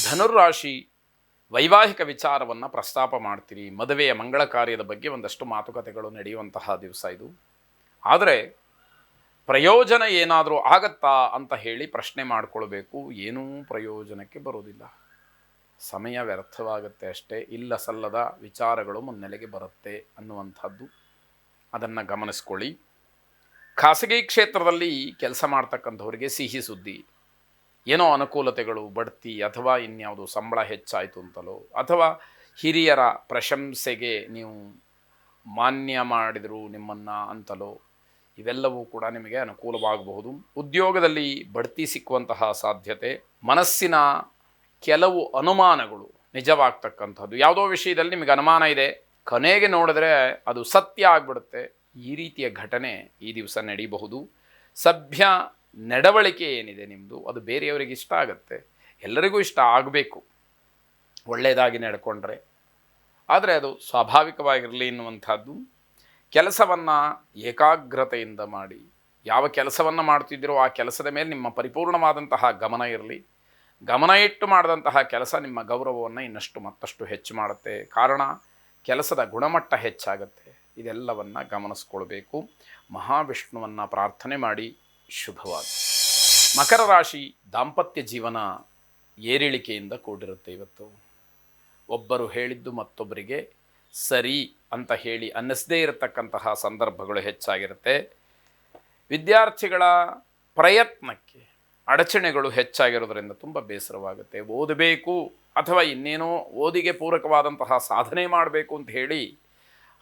ಧನುರ್ರಾಶಿ ವೈವಾಹಿಕ ವಿಚಾರವನ್ನು ಪ್ರಸ್ತಾಪ ಮಾಡ್ತೀರಿ. ಮದುವೆಯ ಮಂಗಳ ಕಾರ್ಯದ ಬಗ್ಗೆ ಒಂದಷ್ಟು ಮಾತುಕತೆಗಳು ನಡೆಯುವಂತಹ ದಿವಸ ಇದು. ಆದರೆ ಪ್ರಯೋಜನ ಏನಾದರೂ ಆಗತ್ತಾ ಅಂತ ಹೇಳಿ ಪ್ರಶ್ನೆ ಮಾಡಿಕೊಳ್ಬೇಕು. ಏನೂ ಪ್ರಯೋಜನಕ್ಕೆ ಬರೋದಿಲ್ಲ, ಸಮಯ ವ್ಯರ್ಥವಾಗುತ್ತೆ ಅಷ್ಟೇ. ಇಲ್ಲ ಸಲ್ಲದ ವಿಚಾರಗಳು ಮುನ್ನೆಲೆಗೆ ಬರುತ್ತೆ ಅನ್ನುವಂಥದ್ದು ಅದನ್ನು ಗಮನಿಸ್ಕೊಳ್ಳಿ. ಖಾಸಗಿ ಕ್ಷೇತ್ರದಲ್ಲಿ ಕೆಲಸ ಮಾಡ್ತಕ್ಕಂಥವ್ರಿಗೆ ಸಿಹಿ ಸುದ್ದಿ, ಏನೋ ಅನುಕೂಲತೆಗಳು, ಬಡ್ತಿ ಅಥವಾ ಇನ್ಯಾವುದು ಸಂಬಳ ಹೆಚ್ಚಾಯಿತು ಅಂತಲೋ, ಅಥವಾ ಹಿರಿಯರ ಪ್ರಶಂಸೆಗೆ ನೀವು ಮಾನ್ಯ ಮಾಡಿದರು ನಿಮ್ಮನ್ನು ಅಂತಲೋ, ಇವೆಲ್ಲವೂ ಕೂಡ ನಿಮಗೆ ಅನುಕೂಲವಾಗಬಹುದು. ಉದ್ಯೋಗದಲ್ಲಿ ಬಡ್ತಿ ಸಿಕ್ಕುವಂತಹ ಸಾಧ್ಯತೆ, ಮನಸ್ಸಿನ ಕೆಲವು ಅನುಮಾನಗಳು ನಿಜವಾಗ್ತಕ್ಕಂಥದ್ದು. ಯಾವುದೋ ವಿಷಯದಲ್ಲಿ ನಿಮಗೆ ಅನುಮಾನ ಇದೆ, ಕೊನೆಗೆ ನೋಡಿದ್ರೆ ಅದು ಸತ್ಯ ಆಗಿಬಿಡುತ್ತೆ. ಈ ರೀತಿಯ ಘಟನೆ ಈ ದಿವಸ ನಡೀಬಹುದು. ಸಭ್ಯ ನಡವಳಿಕೆ ಏನಿದೆ ನಿಮ್ಮದು, ಅದು ಬೇರೆಯವರಿಗೆ ಇಷ್ಟ ಆಗುತ್ತೆ, ಎಲ್ಲರಿಗೂ ಇಷ್ಟ ಆಗಬೇಕು ಒಳ್ಳೆಯದಾಗಿ ನಡ್ಕೊಂಡ್ರೆ. ಆದರೆ ಅದು ಸ್ವಾಭಾವಿಕವಾಗಿರಲಿ ಎನ್ನುವಂಥದ್ದು. ಕೆಲಸವನ್ನು ಏಕಾಗ್ರತೆಯಿಂದ ಮಾಡಿ, ಯಾವ ಕೆಲಸವನ್ನು ಮಾಡ್ತಿದ್ದೀರೋ ಆ ಕೆಲಸದ ಮೇಲೆ ನಿಮ್ಮ ಪರಿಪೂರ್ಣವಾದಂತಹ ಗಮನ ಇರಲಿ. ಗಮನ ಇಟ್ಟು ಮಾಡಿದಂತಹ ಕೆಲಸ ನಿಮ್ಮ ಗೌರವವನ್ನು ಇನ್ನಷ್ಟು ಮತ್ತಷ್ಟು ಹೆಚ್ಚು ಮಾಡುತ್ತೆ. ಕಾರಣ ಕೆಲಸದ ಗುಣಮಟ್ಟ ಹೆಚ್ಚಾಗುತ್ತೆ. ಇದೆಲ್ಲವನ್ನು ಗಮನಿಸ್ಕೊಳ್ಬೇಕು. ಮಹಾವಿಷ್ಣುವನ್ನು ಪ್ರಾರ್ಥನೆ ಮಾಡಿ. ಶುಭವಾಗಿ. ಮಕರ ರಾಶಿ ದಾಂಪತ್ಯ ಜೀವನ ಏರಿಳಿಕೆಯಿಂದ ಕೂಡಿರುತ್ತೆ. ಇವತ್ತು ಒಬ್ಬರು ಹೇಳಿದ್ದು ಮತ್ತೊಬ್ಬರಿಗೆ ಸರಿ ಅಂತ ಹೇಳಿ ಅನ್ನಿಸದೇ ಇರತಕ್ಕಂತಹ ಸಂದರ್ಭಗಳು ಹೆಚ್ಚಾಗಿರುತ್ತೆ. ವಿದ್ಯಾರ್ಥಿಗಳ ಪ್ರಯತ್ನಕ್ಕೆ ಅಡಚಣೆಗಳು ಹೆಚ್ಚಾಗಿರೋದ್ರಿಂದ ತುಂಬ ಬೇಸರವಾಗುತ್ತೆ. ಓದಬೇಕು ಅಥವಾ ಇನ್ನೇನೋ ಓದಿಗೆ ಪೂರಕವಾದಂತಹ ಸಾಧನೆ ಮಾಡಬೇಕು ಅಂತ ಹೇಳಿ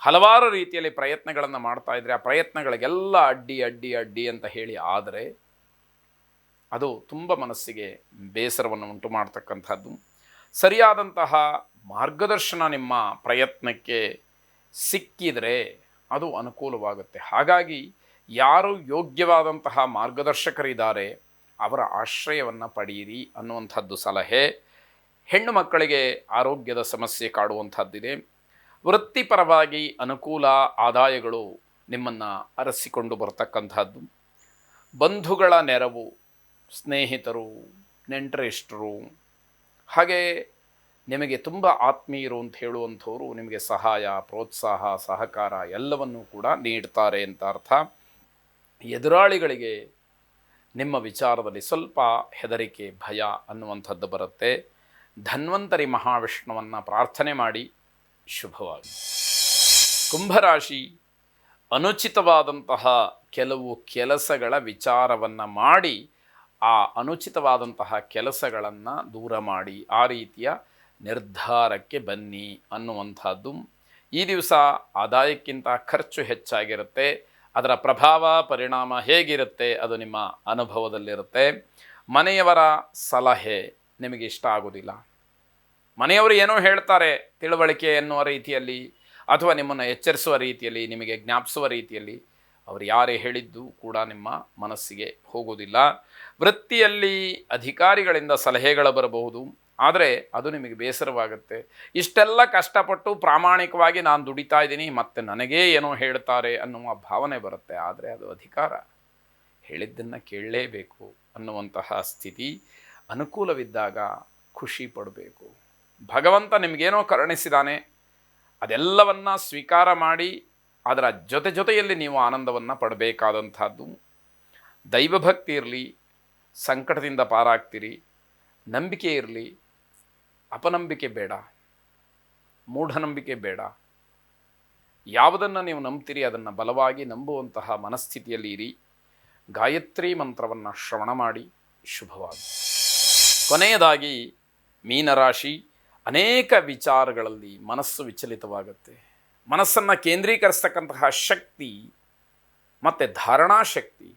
ಹಲವಾರು ರೀತಿಯಲ್ಲಿ ಪ್ರಯತ್ನಗಳನ್ನು ಮಾಡ್ತಾ ಇದ್ರೆ, ಆ ಪ್ರಯತ್ನಗಳಿಗೆಲ್ಲ ಅಡ್ಡಿ ಅಡ್ಡಿ ಅಡ್ಡಿ ಅಂತ ಹೇಳಿ ಆದರೆ ಅದು ತುಂಬ ಮನಸ್ಸಿಗೆ ಬೇಸರವನ್ನು ಉಂಟು ಮಾಡ್ತಕ್ಕಂಥದ್ದು. ಸರಿಯಾದಂತಹ ಮಾರ್ಗದರ್ಶನ ನಿಮ್ಮ ಪ್ರಯತ್ನಕ್ಕೆ ಸಿಕ್ಕಿದರೆ ಅದು ಅನುಕೂಲವಾಗುತ್ತೆ. ಹಾಗಾಗಿ ಯಾರು ಯೋಗ್ಯವಾದಂತಹ ಮಾರ್ಗದರ್ಶಕರಿದ್ದಾರೆ ಅವರ ಆಶ್ರಯವನ್ನು ಪಡೆಯಿರಿ ಅನ್ನುವಂಥದ್ದು ಸಲಹೆ. ಹೆಣ್ಣು ಮಕ್ಕಳಿಗೆ ಆರೋಗ್ಯದ ಸಮಸ್ಯೆ ಕಾಡುವಂಥದ್ದಿದೆ. ವೃತ್ತಿಪರವಾಗಿ ಅನುಕೂಲ ಆದಾಯಗಳು ನಿಮ್ಮನ್ನು ಅರಸಿಕೊಂಡು ಬರ್ತಕ್ಕಂಥದ್ದು. ಬಂಧುಗಳ ನೆರವು, ಸ್ನೇಹಿತರು, ನೆಂಟರಿಷ್ಟರು, ಹಾಗೆ ನಿಮಗೆ ತುಂಬ ಆತ್ಮೀಯರು ಅಂತ ಹೇಳುವಂಥವರು ನಿಮಗೆ ಸಹಾಯ, ಪ್ರೋತ್ಸಾಹ, ಸಹಕಾರ ಎಲ್ಲವನ್ನೂ ಕೂಡ ನೀಡ್ತಾರೆ ಅಂತ ಅರ್ಥ. ಎದುರಾಳಿಗಳಿಗೆ ನಿಮ್ಮ ವಿಚಾರದಲ್ಲಿ ಸ್ವಲ್ಪ ಹೆದರಿಕೆ, ಭಯ ಅನ್ನುವಂಥದ್ದು ಬರುತ್ತೆ. ಧನ್ವಂತರಿ ಮಹಾವಿಷ್ಣುವನ್ನು ಪ್ರಾರ್ಥನೆ ಮಾಡಿ. ಶುಭವಾಗಿ. ಕುಂಭರಾಶಿ ಅನುಚಿತವಾದಂತಹ ಕೆಲವು ಕೆಲಸಗಳ ವಿಚಾರವನ್ನು ಮಾಡಿ ಆ ಅನುಚಿತವಾದಂತಹ ಕೆಲಸಗಳನ್ನು ದೂರ ಮಾಡಿ ಆ ರೀತಿಯ ನಿರ್ಧಾರಕ್ಕೆ ಬನ್ನಿ ಅನ್ನುವಂಥದ್ದು. ಈ ದಿವಸ ಆದಾಯಕ್ಕಿಂತ ಖರ್ಚು ಹೆಚ್ಚಾಗಿರುತ್ತೆ. ಅದರ ಪ್ರಭಾವ ಪರಿಣಾಮ ಹೇಗಿರುತ್ತೆ ಅದು ನಿಮ್ಮ ಅನುಭವದಲ್ಲಿರುತ್ತೆ. ಮನೆಯವರ ಸಲಹೆ ನಿಮಗೆ ಇಷ್ಟ ಆಗೋದಿಲ್ಲ. ಮನೆಯವರು ಏನೋ ಹೇಳ್ತಾರೆ ತಿಳುವಳಿಕೆ ಎನ್ನುವ ರೀತಿಯಲ್ಲಿ ಅಥವಾ ನಿಮ್ಮನ್ನು ಎಚ್ಚರಿಸುವ ರೀತಿಯಲ್ಲಿ, ನಿಮಗೆ ಜ್ಞಾಪಿಸುವ ರೀತಿಯಲ್ಲಿ, ಅವರು ಯಾರೇ ಹೇಳಿದ್ದು ಕೂಡ ನಿಮ್ಮ ಮನಸ್ಸಿಗೆ ಹೋಗೋದಿಲ್ಲ. ವೃತ್ತಿಯಲ್ಲಿ ಅಧಿಕಾರಿಗಳಿಂದ ಸಲಹೆಗಳು ಬರಬಹುದು, ಆದರೆ ಅದು ನಿಮಗೆ ಬೇಸರವಾಗುತ್ತೆ. ಇಷ್ಟೆಲ್ಲ ಕಷ್ಟಪಟ್ಟು ಪ್ರಾಮಾಣಿಕವಾಗಿ ನಾನು ದುಡಿತಾ ಇದ್ದೀನಿ, ಮತ್ತು ನನಗೇ ಏನೋ ಹೇಳ್ತಾರೆ ಅನ್ನುವ ಭಾವನೆ ಬರುತ್ತೆ. ಆದರೆ ಅದು ಅಧಿಕಾರ, ಹೇಳಿದ್ದನ್ನು ಕೇಳಲೇಬೇಕು ಅನ್ನುವಂತಹ ಸ್ಥಿತಿ. ಅನುಕೂಲವಿದ್ದಾಗ ಖುಷಿ ಪಡಬೇಕು. ಭಗವಂತ ನಿಮಗೇನೋ ಕರುಣಿಸಿದ್ದಾನೆ, ಅದೆಲ್ಲವನ್ನು ಸ್ವೀಕಾರ ಮಾಡಿ ಅದರ ಜೊತೆಯಲ್ಲಿ ನೀವು ಆನಂದವನ್ನು ಪಡಬೇಕಾದಂಥದ್ದು. ದೈವಭಕ್ತಿ ಇರಲಿ, ಸಂಕಟದಿಂದ ಪಾರಾಗ್ತೀರಿ. ನಂಬಿಕೆ ಇರಲಿ, ಅಪನಂಬಿಕೆ ಬೇಡ, ಮೂಢನಂಬಿಕೆ ಬೇಡ. ಯಾವುದನ್ನು ನೀವು ನಂಬ್ತೀರಿ ಅದನ್ನು ಬಲವಾಗಿ ನಂಬುವಂತಹ ಮನಸ್ಥಿತಿಯಲ್ಲಿ ಇರಿ. ಗಾಯತ್ರಿ ಮಂತ್ರವನ್ನು ಶ್ರವಣ ಮಾಡಿ. ಶುಭವಾಗಿ. ಕೊನೆಯದಾಗಿ ಮೀನರಾಶಿ ಅನೇಕ ವಿಚಾರಗಳಲ್ಲಿ ಮನಸ್ಸು ವಿಚಲಿತವಾಗುತ್ತೆ. ಮನಸ್ಸನ್ನು ಕೇಂದ್ರೀಕರಿಸ್ತಕ್ಕಂತಹ ಶಕ್ತಿ ಮತ್ತು ಧಾರಣಾ ಶಕ್ತಿ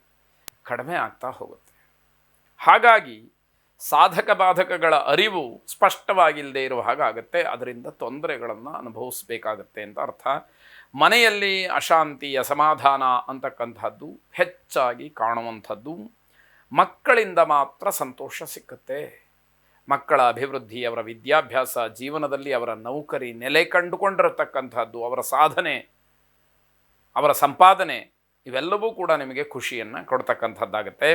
ಕಡಿಮೆ ಆಗ್ತಾ ಹೋಗುತ್ತೆ. ಹಾಗಾಗಿ ಸಾಧಕ ಬಾಧಕಗಳ ಅರಿವು ಸ್ಪಷ್ಟವಾಗಿಲ್ಲದೆ ಇರುವ ಹಾಗಾಗುತ್ತೆ. ಅದರಿಂದ ತೊಂದರೆಗಳನ್ನು ಅನುಭವಿಸಬೇಕಾಗತ್ತೆ ಅಂತ ಅರ್ಥ. ಮನೆಯಲ್ಲಿ ಅಶಾಂತಿ, ಅಸಮಾಧಾನ ಅಂತಕ್ಕಂಥದ್ದು ಹೆಚ್ಚಾಗಿ ಕಾಣುವಂಥದ್ದು. ಮಕ್ಕಳಿಂದ ಮಾತ್ರ ಸಂತೋಷ ಸಿಕ್ಕುತ್ತೆ. ಮಕ್ಕಳ ಅಭಿವೃದ್ಧಿ, ಅವರ ವಿದ್ಯಾಭ್ಯಾಸ, ಜೀವನದಲ್ಲಿ ಅವರ ನೌಕರಿ, ನೆಲೆ ಕಂಡುಕೊಂಡಿರತಕ್ಕಂಥದ್ದು, ಅವರ ಸಾಧನೆ, ಅವರ ಸಂಪಾದನೆ, ಇವೆಲ್ಲವೂ ಕೂಡ ನಿಮಗೆ ಖುಷಿಯನ್ನು ಕೊಡ್ತಕ್ಕಂಥದ್ದಾಗುತ್ತೆ.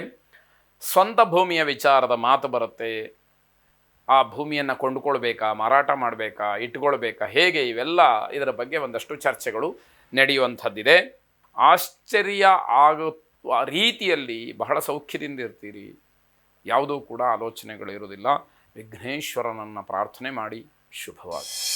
ಸ್ವಂತ ಭೂಮಿಯ ವಿಚಾರದ ಮಾತು ಬರುತ್ತೆ. ಆ ಭೂಮಿಯನ್ನು ಕೊಂಡುಕೊಳ್ಬೇಕಾ, ಮಾರಾಟ ಮಾಡಬೇಕಾ, ಇಟ್ಕೊಳ್ಬೇಕಾ, ಹೇಗೆ, ಇವೆಲ್ಲ ಇದರ ಬಗ್ಗೆ ಒಂದಷ್ಟು ಚರ್ಚೆಗಳು ನಡೆಯುವಂಥದ್ದಿದೆ. ಆಶ್ಚರ್ಯ ಆಗುವ ರೀತಿಯಲ್ಲಿ ಬಹಳ ಸೌಖ್ಯದಿಂದ ಇರ್ತೀರಿ. ಯಾವುದೂ ಕೂಡ ಆಲೋಚನೆಗಳು ಇರೋದಿಲ್ಲ. ವಿಘ್ನೇಶ್ವರನನ್ನು ಪ್ರಾರ್ಥನೆ ಮಾಡಿ. ಶುಭವಾಗಿ.